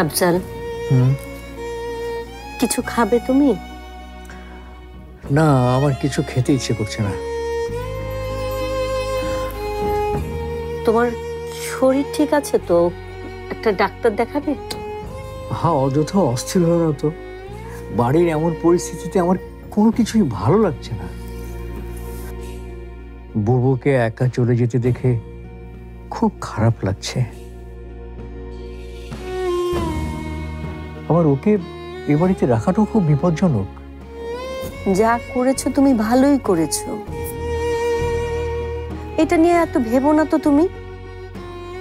আফজাল, কিছু খাবে তুমি? না, আমার কিছু খেতে ইচ্ছে করছে না। তোমার শরীর ঠিক আছে তো? একটা ডাক্তার দেখাবে? হ্যাঁ, অযথা অস্থির হয়ে না তো। বাড়ির এমন পরিস্থিতিতে আমার কোনো কিছুই ভালো লাগছে না। বুবুকে একা চলে যেতে দেখে খুব খারাপ লাগছে। আবার ওকে এ বাড়িতে রাখাটাও খুব বিপজ্জনক। যা করেছো তুমি ভালোই করেছো, এটা নিয়ে এত ভেবো না তো তুমি।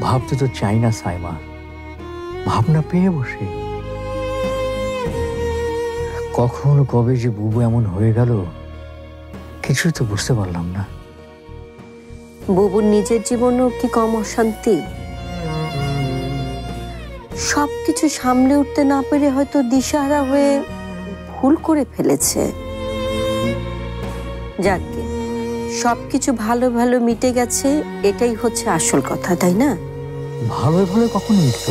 ভাবতে তো চাই না সাইমা, ভাবনা পেয়ে বসে। কখন কবে যে বুবু এমন হয়ে গেল কিছুই তো বুঝতে পারলাম না। বুবুর নিজের জীবনও কি কম অশান্তি? সবকিছু সামলে উঠতে না পেরে হয়তো দিশাহারা হয়ে ভুল করে ফেলেছে। যাকে সবকিছু ভালো ভালো মিটে গেছে, এটাই হচ্ছে আসল কথা, তাই না? ভালো ভালো কখন মিটল?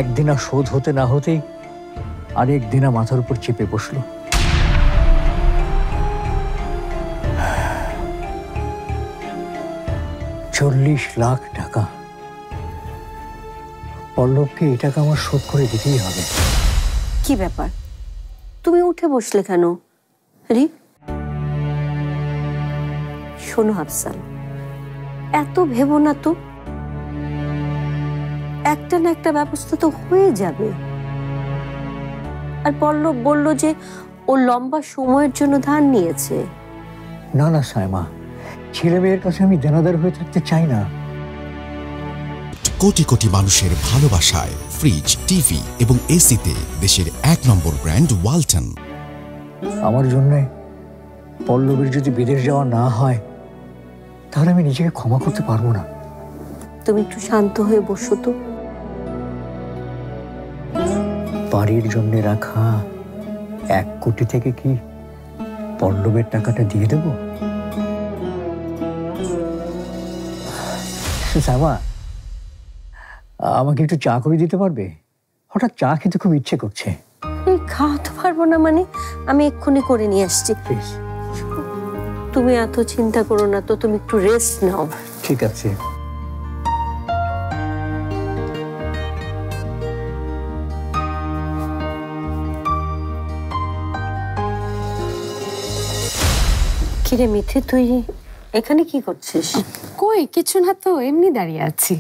একদিন শোধ হতে না হতেই আরেকদিন মাথার উপর চেপে বসলো। $40 লাখ টাকা। পল্লবকে এই টাকা আমার শোধ করে দিতেই হবে। কি ব্যাপার, তুমি উঠে বসলে কেন? শোনো আফজাল, এত ভেবো না তো। একটা না একটা ব্যবস্থা তো হয়ে যাবে। আর পল্লব বলল যে ও লম্বা সময়ের জন্য ধার নিয়েছে। না না সাইমা, ছেলে মেয়ের কাছে আমি দেনাদার হয়ে থাকতে চাই না। কোটি কোটি মানুষের ভালোবাসায় ফ্রিজ, টিভি এবং এসিতে দেশের 1 নম্বর ব্র্যান্ড ওয়ালটন। আমার জন্য পল্লবের যদি বিদেশ যাওয়া না হয় তাহলে আমি নিজেকে ক্ষমা করতে পারবো না। তুমি একটু শান্ত হয়ে বসো তো। বাড়ির জন্য রাখা 1 কোটি থেকে কি পল্লবের টাকাটা দিয়ে দেব? সাইমা, আমাকে একটু চা করে দিতে পারবে? হঠাৎ চা খেতে খুব ইচ্ছে করছে। খাওয়াতে পারবো না মানে? আমি এক্ষুনি করে নিয়ে আসছি। তুমি এত চিন্তা করো না তো, তুমি একটু রেস্ট নাও। ঠিক আছে। কিরে মিঠি, তুই এখানে কি করছিস? কই কিছু না তো, এমনি দাঁড়িয়ে আছি।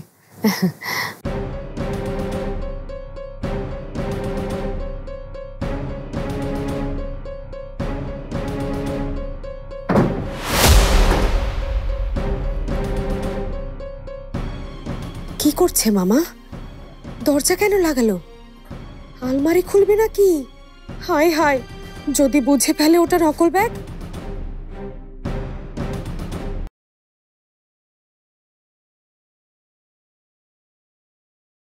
কি করছে মামা? দরজা কেন লাগালো? আলমারি খুলবে নাকি? হায় হায়, যদি বুঝে ফেলে ওটা নকল ব্যাগ।